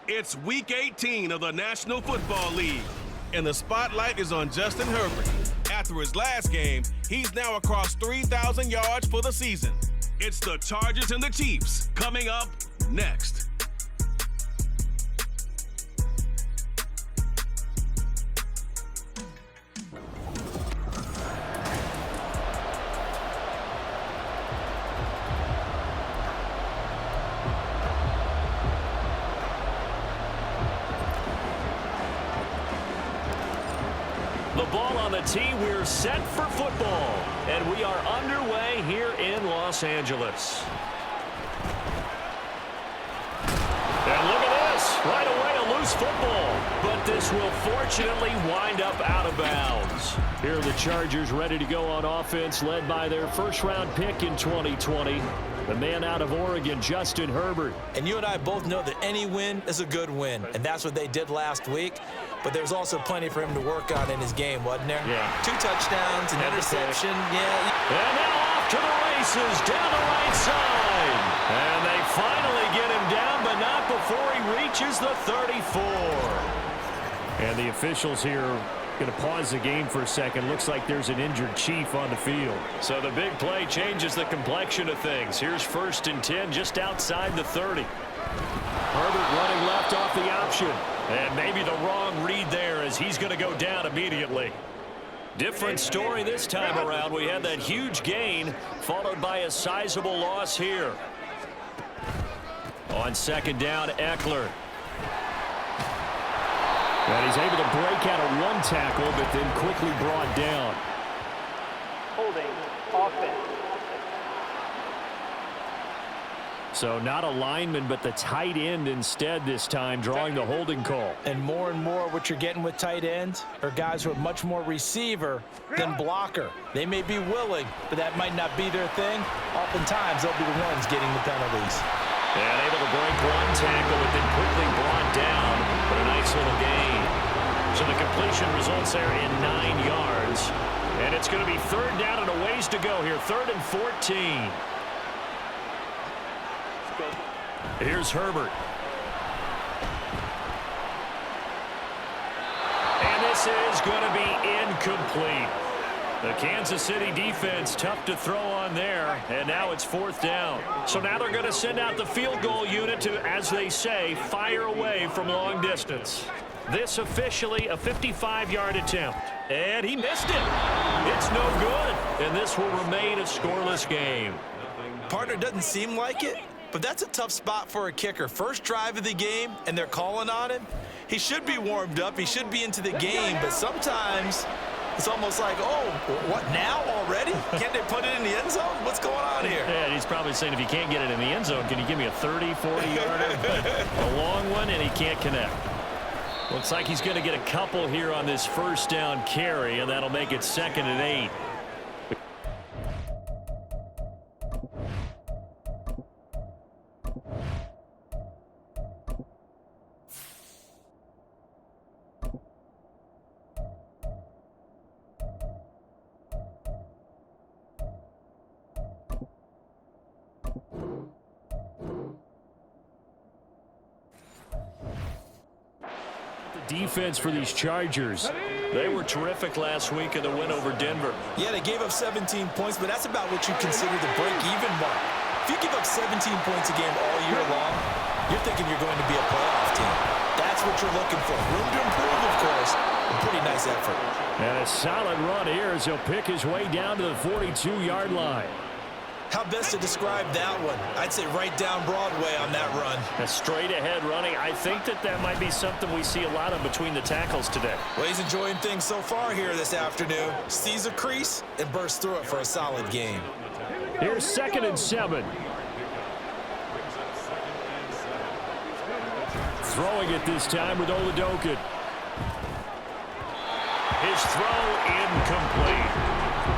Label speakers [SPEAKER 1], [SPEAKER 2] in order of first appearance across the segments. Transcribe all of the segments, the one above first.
[SPEAKER 1] It's Week 18 of the National Football League, and the spotlight is on Justin Herbert. After his last game, he's now across 3,000 yards for the season. It's the Chargers and the Chiefs coming up next.
[SPEAKER 2] The ball on the tee, we're set for football, and we are underway here in Los Angeles. And look at this, right away a loose football, but this will fortunately wind up out of bounds. Here are the Chargers ready to go on offense, led by their first-round pick in 2020, the man out of Oregon, Justin Herbert.
[SPEAKER 3] And you and I both know that any win is a good win, and that's what they did last week. But there's also plenty for him to work on in his game, wasn't there?
[SPEAKER 2] Yeah.
[SPEAKER 3] 2 touchdowns, an interception. Yeah.
[SPEAKER 2] And now off to the races down the right side. And they finally get him down, but not before he reaches the 34. And the officials here going to pause the game for a second. Looks like there's an injured Chief on the field. So the big play changes the complexion of things. Here's 1st and 10 just outside the 30. Herbert running left off the option. And maybe the wrong read there as he's going to go down immediately. Different story this time around. We had that huge gain followed by a sizable loss here. On 2nd down, Eckler. And he's able to break out of 1 tackle, but then quickly brought down.
[SPEAKER 4] Holding offense.
[SPEAKER 2] So not a lineman, but the tight end instead this time, drawing the holding call.
[SPEAKER 3] And more what you're getting with tight ends are guys who are much more receiver than blocker. They may be willing, but that might not be their thing. Oftentimes, they'll be the ones getting the penalties.
[SPEAKER 2] And able to break 1 tackle, but then quickly brought down for a nice little gain. So the completion results there in 9 yards. And it's going to be 3rd down and a ways to go here. 3rd and 14. Here's Herbert. And this is going to be incomplete. The Kansas City defense tough to throw on there, and now it's 4th down. So now they're going to send out the field goal unit to, as they say, fire away from long distance. This officially a 55-yard attempt, and he missed it. It's no good, and this will remain a scoreless game.
[SPEAKER 3] Partner, doesn't seem like it, but that's a tough spot for a kicker. First drive of the game, and they're calling on him. He should be warmed up. He should be into the game, but sometimes it's almost like, oh, what now already? Can't they put it in the end zone? What's going on here?
[SPEAKER 2] Yeah, he's probably saying, if you can't get it in the end zone, can you give me a 30, 40-yarder? A long one, and he can't connect. Looks like he's going to get a couple here on this 1st down carry, and that'll make it 2nd and 8. Defense for these Chargers. They were terrific last week in the win over Denver.
[SPEAKER 3] Yeah, they gave up 17 points, but that's about what you consider the break-even mark. If you give up 17 points a game all year long, you're thinking you're going to be a playoff team. That's what you're looking for. Room to improve, of course. A pretty nice effort.
[SPEAKER 2] And a solid run here as he'll pick his way down to the 42-yard line.
[SPEAKER 3] How best to describe that one? I'd say right down Broadway on that run.
[SPEAKER 2] A straight-ahead running. I think that might be something we see a lot of between the tackles today.
[SPEAKER 3] Well, he's enjoying things so far here this afternoon. Sees a crease and bursts through it for a solid game.
[SPEAKER 2] Here's 2nd and 7. Throwing it this time with Oladokun. His throw incomplete.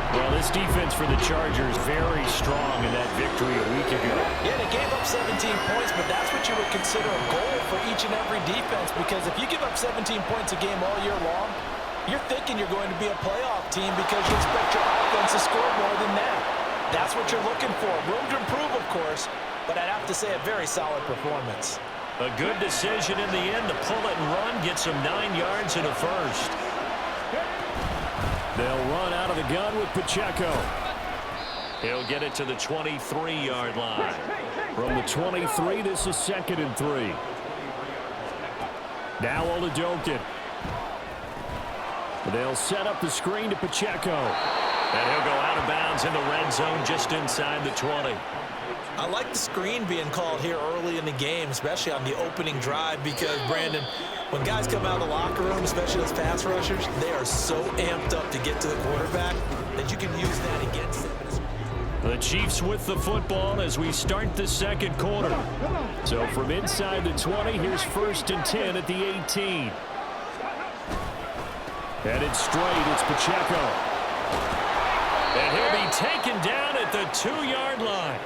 [SPEAKER 2] Well, this defense for the Chargers very strong in that victory a week ago.
[SPEAKER 3] Yeah, they gave up 17 points, but that's what you would consider a goal for each and every defense, because if you give up 17 points a game all year long, you're thinking you're going to be a playoff team because you expect your offense to score more than that. That's what you're looking for. Room to improve, of course, but I'd have to say a very solid performance.
[SPEAKER 2] A good decision in the end to pull it and run, get some 9 yards and a first. They'll run out of the gun with Pacheco. He'll get it to the 23-yard line. From the 23, this is 2nd and 3. Now Oladokun. They'll set up the screen to Pacheco. And he'll go out of bounds in the red zone just inside the 20.
[SPEAKER 3] I like the screen being called here early in the game, especially on the opening drive, because, Brandon, when guys come out of the locker room, especially those pass rushers, they are so amped up to get to the quarterback that you can use that against them.
[SPEAKER 2] The Chiefs with the football as we start the second quarter. So from inside the 20, here's 1st and 10 at the 18. Headed straight, it's Pacheco. And he'll be taken down at the 2-yard line.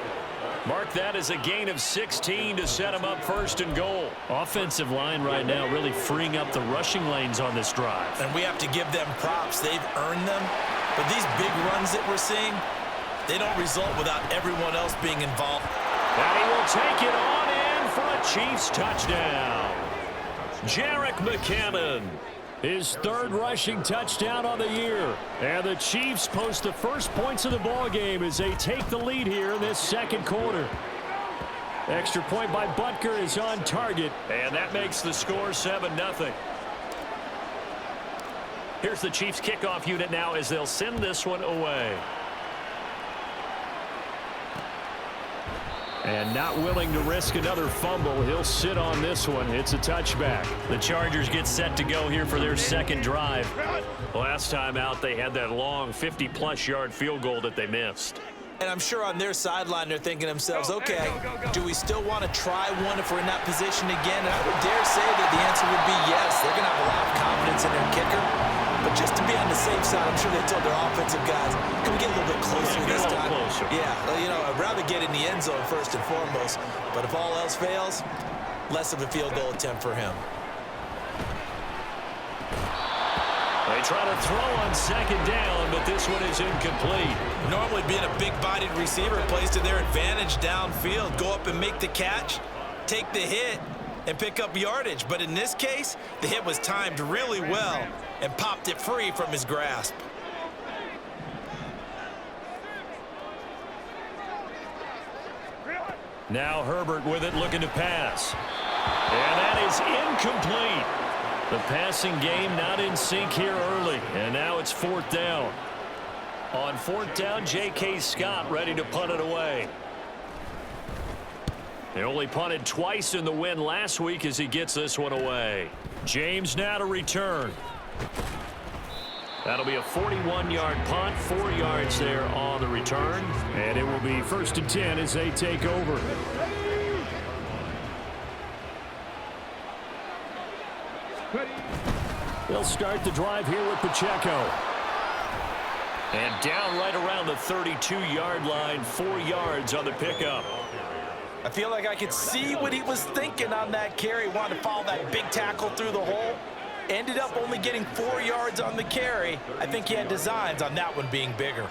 [SPEAKER 2] Mark that as a gain of 16 to set him up 1st and goal. Offensive line right now really freeing up the rushing lanes on this drive.
[SPEAKER 3] And we have to give them props. They've earned them. But these big runs that we're seeing, they don't result without everyone else being involved.
[SPEAKER 2] And he will take it on in for a Chiefs touchdown. Jerick McKinnon. His 3rd rushing touchdown on the year. And the Chiefs post the first points of the ball game as they take the lead here in this second quarter. Extra point by Butker is on target. And that makes the score 7-0. Here's the Chiefs kickoff unit now as they'll send this one away. And not willing to risk another fumble, he'll sit on this one. It's a touchback. The Chargers get set to go here for their second drive. Last time out, they had that long 50-plus yard field goal that they missed.
[SPEAKER 3] And I'm sure on their sideline they're thinking to themselves, okay, do we still want to try one if we're in that position again? And I would dare say that the answer would be yes. They're going to have a lot of confidence in their kicker. But just to be on the safe side, I'm sure they told their offensive guys, can we get a little bit closer this time?
[SPEAKER 2] Closer.
[SPEAKER 3] Yeah, well, you know, I'd rather get in the end zone first and foremost. But if all else fails, less of a field goal attempt for him.
[SPEAKER 2] They try to throw on 2nd down, but this one is incomplete.
[SPEAKER 3] Normally being a big-bodied receiver plays to their advantage downfield. Go up and make the catch, take the hit, and pick up yardage. But in this case, the hit was timed really well and popped it free from his grasp.
[SPEAKER 2] Now Herbert with it, looking to pass. And that is incomplete. The passing game not in sync here early. And now it's 4th down. On 4th down, J.K. Scott ready to punt it away. They only punted twice in the win last week as he gets this one away. James now to return. That'll be a 41-yard punt, 4 yards there on the return. And it will be 1st and 10 as they take over. They'll start the drive here with Pacheco. And down right around the 32-yard line, 4 yards on the pickup.
[SPEAKER 3] I feel like I could see what he was thinking on that carry. Wanted to follow that big tackle through the hole. Ended up only getting 4 yards on the carry. I think he had designs on that one being bigger.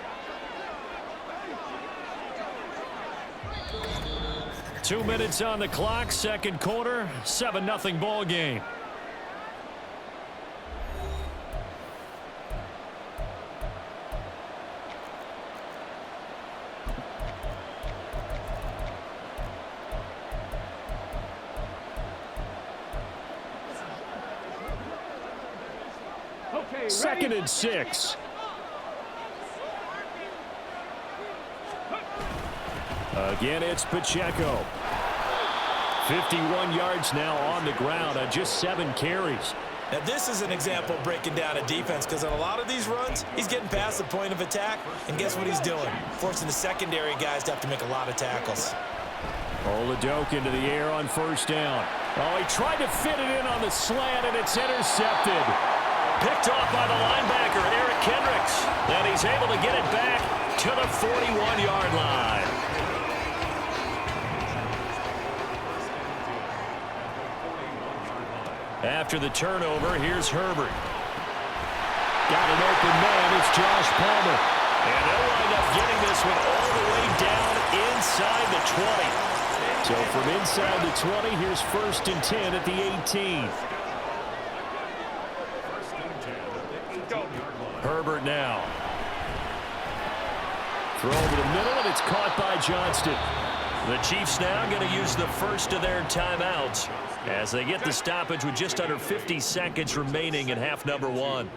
[SPEAKER 2] 2 minutes on the clock, second quarter, 7-0 ball game.
[SPEAKER 4] Okay,
[SPEAKER 2] 2nd and 6. Again, it's Pacheco. 51 yards now on the ground on just 7 carries.
[SPEAKER 3] Now, this is an example of breaking down a defense, because on a lot of these runs, he's getting past the point of attack, and guess what he's doing? Forcing the secondary guys to have to make a lot of tackles.
[SPEAKER 2] Oladokun to the air on 1st down. Oh, he tried to fit it in on the slant, and it's intercepted. Picked off by the linebacker, Eric Kendricks. And he's able to get it back to the 41-yard line. After the turnover, here's Herbert. Got an open man, it's Josh Palmer. And they'll wind up getting this one all the way down inside the 20. So from inside the 20, here's 1st and 10 at the 18. Herbert now. Throw over the middle, and it's caught by Johnston. The Chiefs now going to use the first of their timeouts as they get the stoppage with just under 50 seconds remaining in half number 1.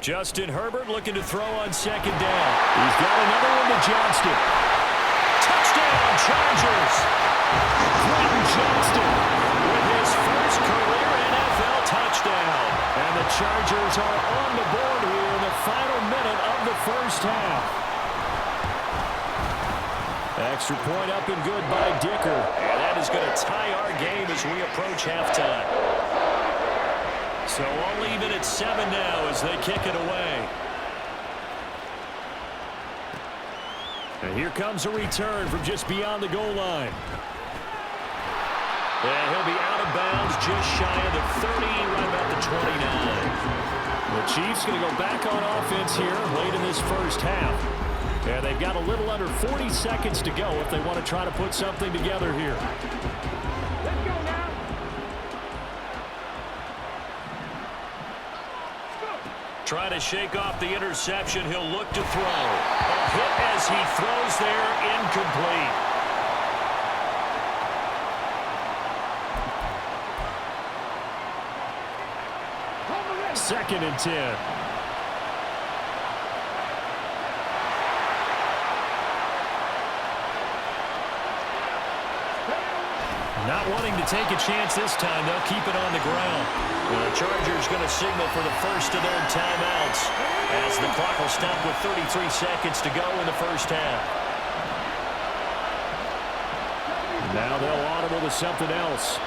[SPEAKER 2] Justin Herbert looking to throw on 2nd down. He's got another one to Johnston. Touchdown, Chargers! Quentin Johnston with his first career NFL touchdown. And the Chargers are on the board here in the final minute of the first half. Extra point up and good by Dicker. And that is going to tie our game as we approach halftime. So all even at 7 now as they kick it away. And here comes a return from just beyond the goal line. And he'll be out of bounds just shy of the 30, right about the 29. The Chiefs going to go back on offense here late in this first half. And they've got a little under 40 seconds to go if they want to try to put something together here.
[SPEAKER 4] Let's go now.
[SPEAKER 2] Try to shake off the interception. He'll look to throw. A hit as he throws there, incomplete. 2nd and 10. Not wanting to take a chance this time, they'll keep it on the ground. The Chargers going to signal for the first of their timeouts as the clock will stop with 33 seconds to go in the first half. Now they'll audible to something else.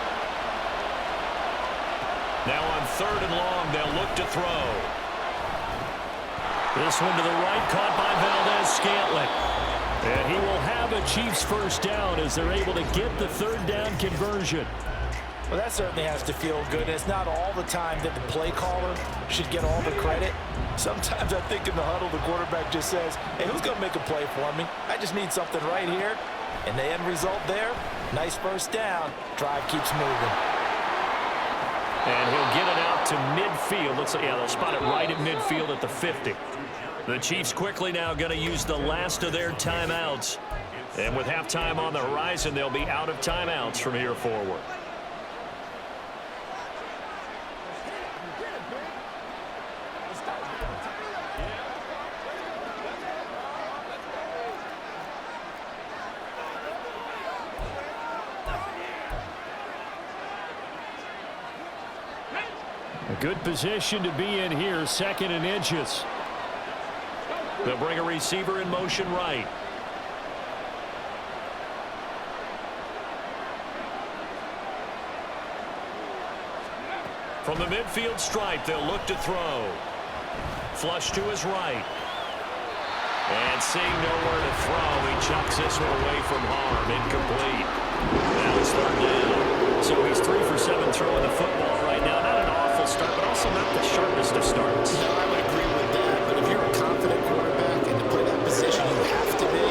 [SPEAKER 2] Now on 3rd and long, they'll look to throw. This one to the right, caught by Valdez-Scantling. And he will have a Chiefs first down as they're able to get the 3rd down conversion.
[SPEAKER 3] Well, that certainly has to feel good. It's not all the time that the play caller should get all the credit. Sometimes I think in the huddle, the quarterback just says, hey, who's going to make a play for me? I just need something right here. And the end result there, nice first down. Drive keeps moving.
[SPEAKER 2] And he'll get it out to midfield. Looks like, yeah, they'll spot it right at midfield at the 50. The Chiefs quickly now going to use the last of their timeouts. And with halftime on the horizon, they'll be out of timeouts from here forward. A good position to be in here, 2nd and inches. They'll bring a receiver in motion right. From the midfield stripe, they'll look to throw. Flush to his right. And seeing nowhere to throw, he chucks this one away from harm. Incomplete. Now it's 3rd down. So he's 3 for 7 throwing the football right now. Not an awful start, but also not the sharpest of starts.
[SPEAKER 5] No, I would agree with that. But if you're a confident quarterback and to play that position, you have to be.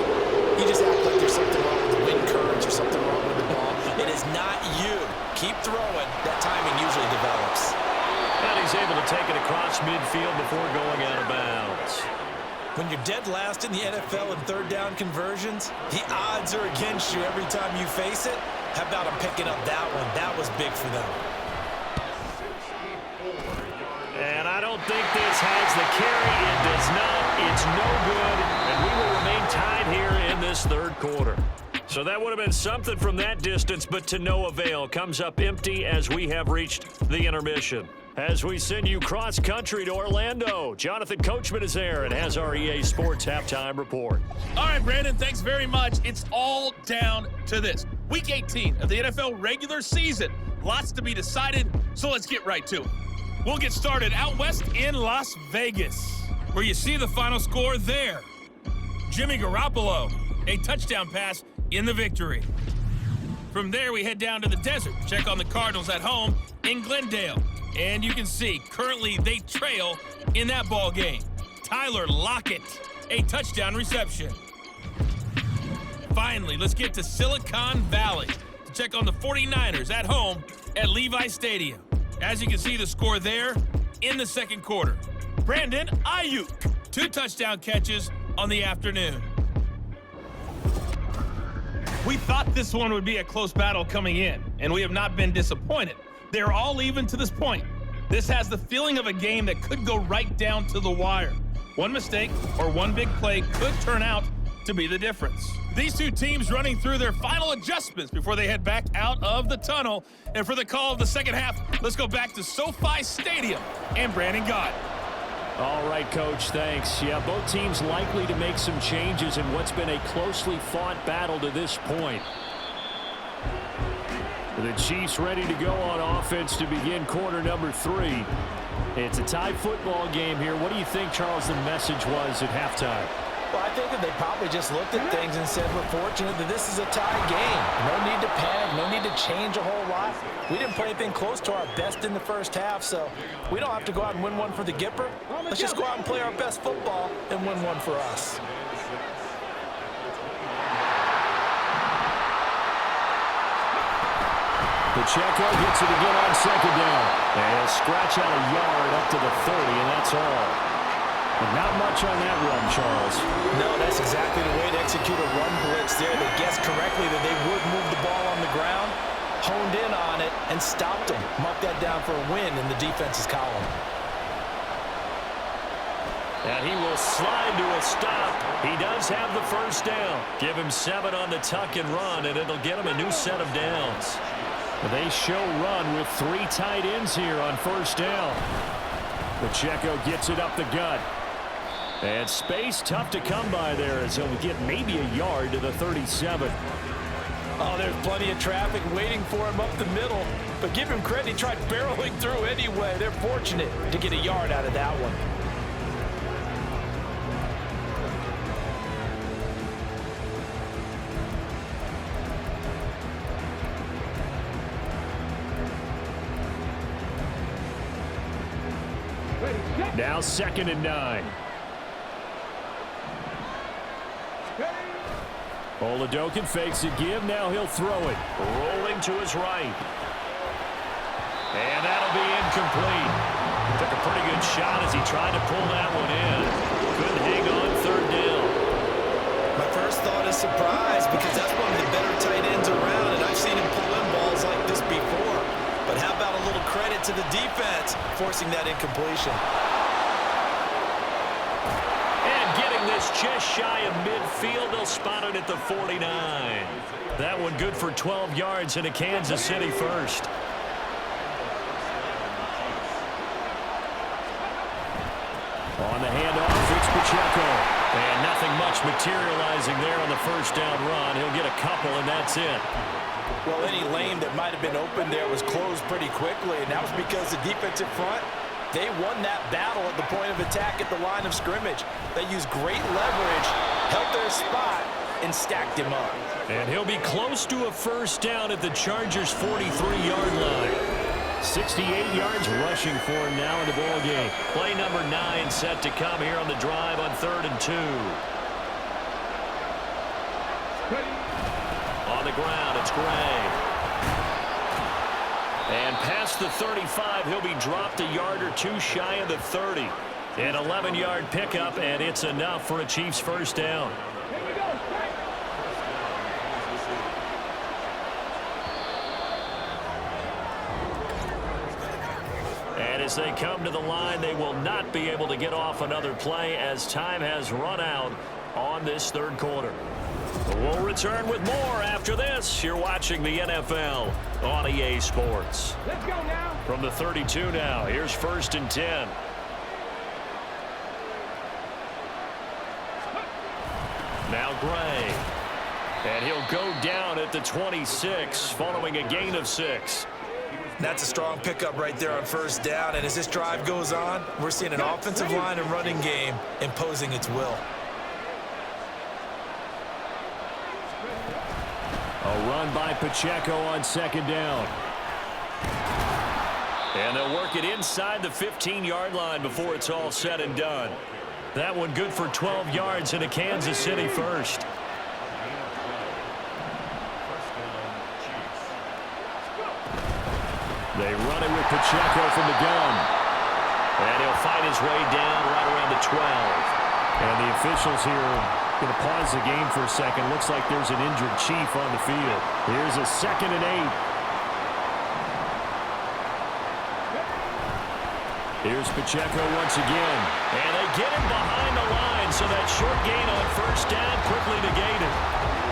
[SPEAKER 5] You just act like there's something wrong with the wind currents or something wrong with the ball.
[SPEAKER 3] It is not you. Keep throwing. That timing usually develops.
[SPEAKER 2] And he's able to take it across midfield before going out of bounds.
[SPEAKER 3] When you're dead last in the NFL in 3rd down conversions, the odds are against you every time you face it. How about him picking up that one? That was big for them.
[SPEAKER 2] And I don't think this has the carry. It does not. It's no good. And we will remain tied here in this 3rd quarter. So that would have been something from that distance, but to no avail. Comes up empty as we have reached the intermission. As we send you cross-country to Orlando, Jonathan Coachman is there and has our EA Sports halftime report.
[SPEAKER 6] All right, Brandon, thanks very much. It's all down to this. Week 18 of the NFL regular season. Lots to be decided, so let's get right to it. We'll get started out west in Las Vegas, where you see the final score there. Jimmy Garoppolo, a touchdown pass in the victory. From there, we head down to the desert. Check on the Cardinals at home in Glendale. And you can see, currently they trail in that ball game. Tyler Lockett, a touchdown reception. Finally, let's get to Silicon Valley to check on the 49ers at home at Levi Stadium. As you can see the score there in the second quarter. Brandon Ayuk, 2 touchdown catches on the afternoon. We thought this one would be a close battle coming in, and we have not been disappointed. They're all even to this point. This has the feeling of a game that could go right down to the wire. One mistake or one big play could turn out to be the difference. These two teams running through their final adjustments before they head back out of the tunnel. And for the call of the second half, let's go back to SoFi Stadium and Brandon Gott.
[SPEAKER 2] All right, Coach, thanks. Yeah, both teams likely to make some changes in what's been a closely fought battle to this point. The Chiefs ready to go on offense to begin quarter number 3. It's a tie football game here. What do you think, Charles, the message was at halftime?
[SPEAKER 3] Well, I think that they probably just looked at things and said, we're fortunate that this is a tie game. No need to panic, no need to change a whole lot. We didn't play anything close to our best in the first half, so we don't have to go out and win one for the Gipper. Let's just go out and play our best football and win one for us.
[SPEAKER 2] Pacheco gets it again on second down. And he'll scratch out a yard up to the 30, and that's all. But not much on that run, Charles.
[SPEAKER 3] No, that's exactly the way to execute a run blitz there. They guessed correctly that they would move the ball on the ground, honed in on it, and stopped them. Mark that down for a win in the defense's column.
[SPEAKER 2] And he will slide to a stop. He does have the first down. Give him 7 on the tuck and run, and it'll get him a new set of downs. They show run with 3 tight ends here on first down. Pacheco gets it up the gut. And space tough to come by there as he'll get maybe a yard to the 37.
[SPEAKER 3] Oh, there's plenty of traffic waiting for him up the middle. But give him credit, he tried barreling through anyway. They're fortunate to get a yard out of that one.
[SPEAKER 2] Now 2nd and 9. Oladokun fakes a give. Now he'll throw it. Rolling to his right. And that'll be incomplete. Took a pretty good shot as he tried to pull that one in. Couldn't hang on 3rd down.
[SPEAKER 3] My first thought is surprise because that's one of the better tight ends around, and I've seen him pull in balls like this before. But how about a little credit to the defense forcing that incompletion?
[SPEAKER 2] This just shy of midfield. They'll spot it at the 49. That one good for 12 yards and a Kansas City first. On the handoff, it's Pacheco. And nothing much materializing there on the first down run. He'll get a couple, and that's it.
[SPEAKER 3] Well, any lane that might have been open there was closed pretty quickly, and that was because the defensive front, they won that battle at the point of attack at the line of scrimmage. They used great leverage, held their spot, and stacked him up.
[SPEAKER 2] And he'll be close to a first down at the Chargers' 43-yard line. 68 yards rushing for him now in the ball game. Play number 9 set to come here on the drive on 3rd and 2. On the ground, it's Gray. And past the 35, he'll be dropped a yard or 2 shy of the 30. An 11-yard pickup, and it's enough for a Chiefs first down. And as they come to the line, they will not be able to get off another play as time has run out on this 3rd quarter. We'll return with more after this. You're watching the NFL on EA Sports.
[SPEAKER 4] Let's go now.
[SPEAKER 2] From the 32 now, here's 1st and 10. Now Gray. And he'll go down at the 26 following a gain of 6.
[SPEAKER 3] That's a strong pickup right there on first down, and as this drive goes on, we're seeing an offensive line and running game imposing its will.
[SPEAKER 2] A run by Pacheco on 2nd down. And they'll work it inside the 15-yard line before it's all said and done. That one good for 12 yards and a Kansas City first. They run it with Pacheco from the gun. And he'll find his way down right around the 12. And the officials here going to pause the game for a second. Looks like there's an injured Chief on the field. Here's a 2nd and 8. Here's Pacheco once again. And they get him behind the line, so that short gain on 1st down quickly negated.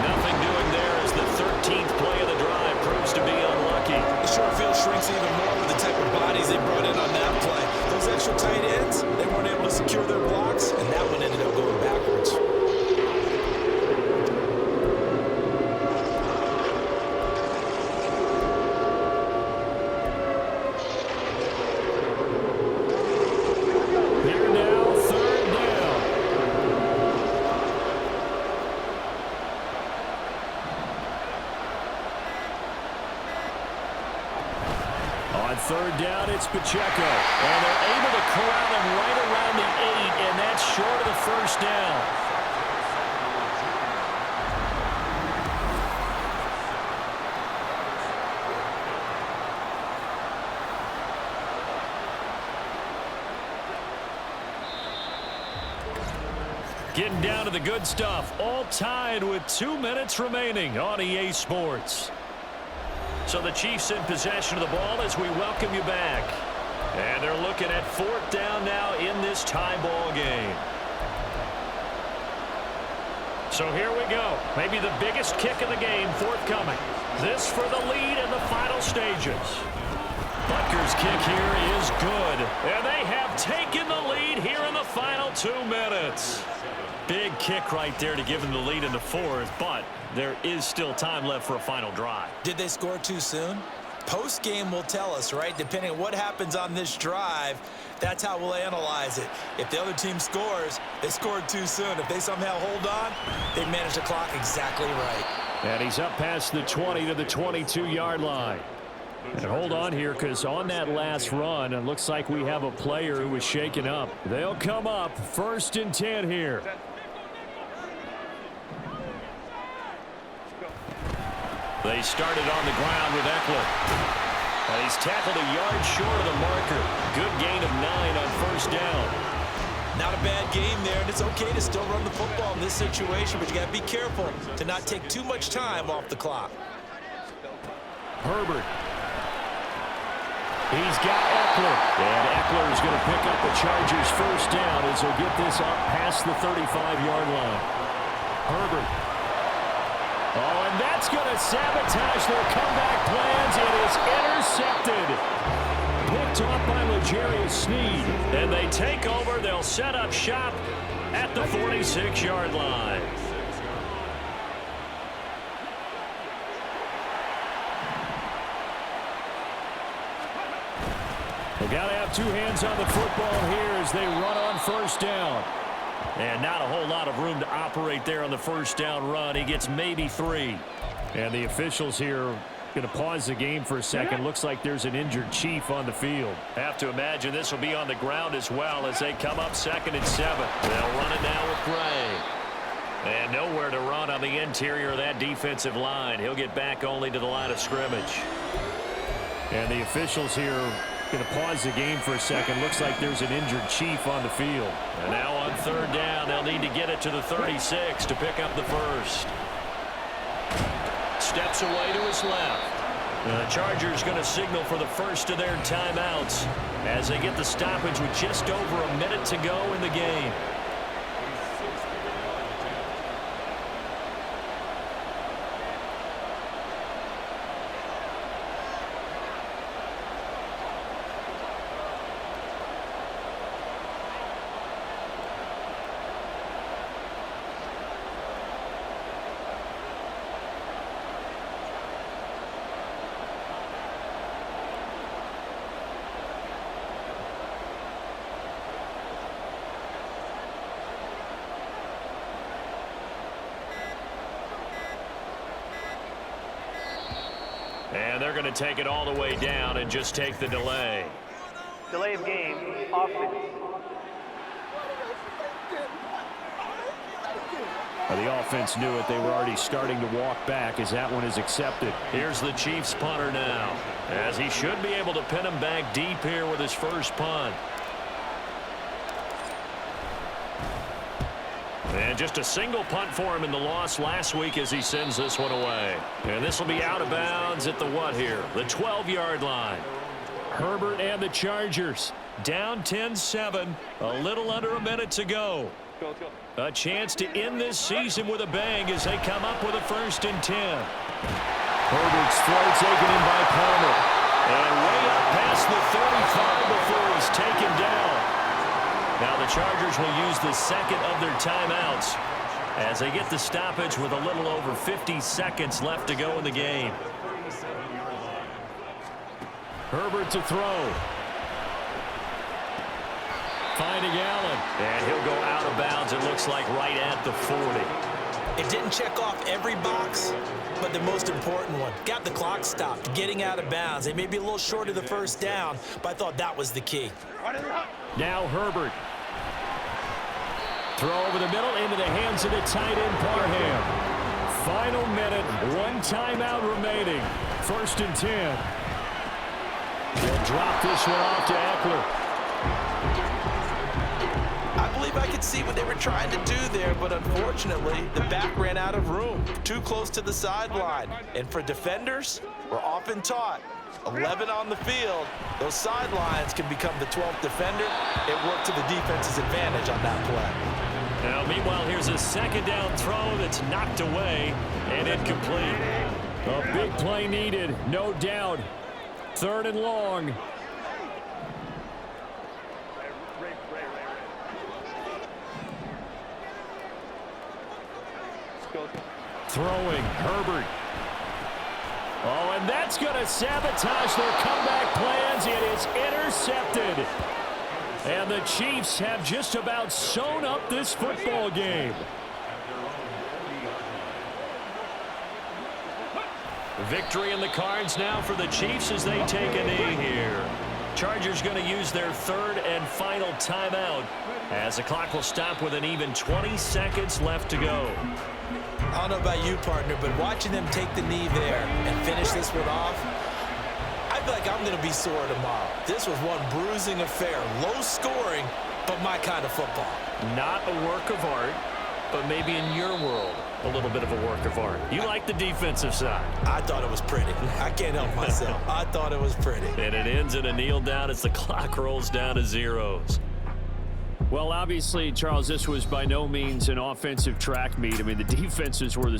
[SPEAKER 2] Nothing doing there as the 13th play of the drive proves to be unlucky.
[SPEAKER 3] The short field shrinks even more with the type of bodies they brought in on that play. Those extra tight ends, they weren't able to secure their blocks, and that one ended up going backwards.
[SPEAKER 2] Here now, 3rd down. On 3rd down, it's Pacheco. And they're able to corral him right around the 8, and that's short of the 1st down. Getting down to the good stuff, all tied with 2 minutes remaining on EA Sports. So the Chiefs in possession of the ball as we welcome you back. And they're looking at 4th down now in this tie ball game. So here we go. Maybe the biggest kick of the game forthcoming. This for the lead in the final stages. Butker's kick here is good. And they have taken the lead here in the final 2 minutes. Big kick right there to give them the lead in the 4th, but there is still time left for a final drive.
[SPEAKER 3] Did they score too soon? Post-game will tell us, right? Depending on what happens on this drive, that's how we'll analyze it. If the other team scores, they scored too soon. If they somehow hold on, they managed the clock exactly right.
[SPEAKER 2] And he's up past the 20 to the 22-yard line. And hold on here, because on that last run, it looks like we have a player who was shaken up. They'll come up 1st and 10 here. They started on the ground with Eckler. And he's tackled a yard short of the marker. Good gain of 9 on 1st down.
[SPEAKER 3] Not a bad game there, and it's okay to still run the football in this situation, but you got to be careful to not take too much time off the clock.
[SPEAKER 2] Herbert. He's got Eckler. And Eckler is going to pick up the Chargers' 1st down as he'll get this up past the 35-yard line. Herbert. Oh, and that's going to sabotage their comeback plans. It is intercepted. Picked off by L'Jarius Sneed. And they take over. They'll set up shop at the 46-yard line. They got to have 2 hands on the football here as they run on 1st down. And not a whole lot of room to operate there on the 1st down run. He gets maybe 3. And the officials here going to pause the game for a second. Looks like there's an injured Chief on the field. Have to imagine this will be on the ground as well as they come up 2nd and 7. They'll run it now with Gray. And nowhere to run on the interior of that defensive line. He'll get back only to the line of scrimmage. And the officials here going to pause the game for a second. Looks like there's an injured Chief on the field. And now on 3rd down, they'll need to get it to the 36 to pick up the 1st. Steps away to his left. The Chargers going to signal for the first of their timeouts as they get the stoppage with just over a minute to go in the game. And they're going to take it all the way down and just take the delay.
[SPEAKER 4] Delay of game, offense.
[SPEAKER 2] The offense knew it. They were already starting to walk back as that one is accepted. Here's the Chiefs punter now, as he should be able to pin him back deep here with his first punt. And just a single punt for him in the loss last week as he sends this one away. And this will be out of bounds at the what here? The 12-yard line. Herbert and the Chargers down 10-7, a little under a minute to go. A chance to end this season with a bang as they come up with a 1st and 10. Herbert's throw taken in by Palmer. And way up past the 35 before he's taken down. Now the Chargers will use the second of their timeouts as they get the stoppage with a little over 50 seconds left to go in the game. Herbert to throw. Finding Allen. And he'll go out of bounds, it looks like, right at the 40.
[SPEAKER 3] It didn't check off every box, but the most important one. Got the clock stopped, getting out of bounds. They may be a little short of the 1st down, but I thought that was the key.
[SPEAKER 2] Now Herbert. Throw over the middle into the hands of the tight end, Parham. Final minute, 1 timeout remaining. 1st and 10. They'll drop this one off to Eckler.
[SPEAKER 3] I believe I could see what they were trying to do there, but unfortunately, the back ran out of room. Too close to the sideline. And for defenders, we're often taught, 11 on the field, those sidelines can become the 12th defender. It worked to the defense's advantage on that play.
[SPEAKER 2] Now, meanwhile, here's a 2nd down throw that's knocked away and incomplete. A big play needed, no doubt. 3rd and long. Throwing, Herbert. Oh, and that's going to sabotage their comeback plans. It is intercepted. And the Chiefs have just about sewn up this football game. Victory in the cards now for the Chiefs as they take a knee here. Chargers going to use their 3rd and final timeout as the clock will stop with an even 20 seconds left to go.
[SPEAKER 3] I don't know about you, partner, but watching them take the knee there and finish this one off, I feel like I'm going to be sore tomorrow. This was one bruising affair. Low scoring, but my kind of football.
[SPEAKER 2] Not a work of art, but maybe in your world, a little bit of a work of art. You like the defensive side.
[SPEAKER 3] I thought it was pretty. I can't help myself. I thought it was pretty.
[SPEAKER 2] And it ends in a kneel down as the clock rolls down to zeros. Well, obviously, Charles, this was by no means an offensive track meet. I mean, the defenses were the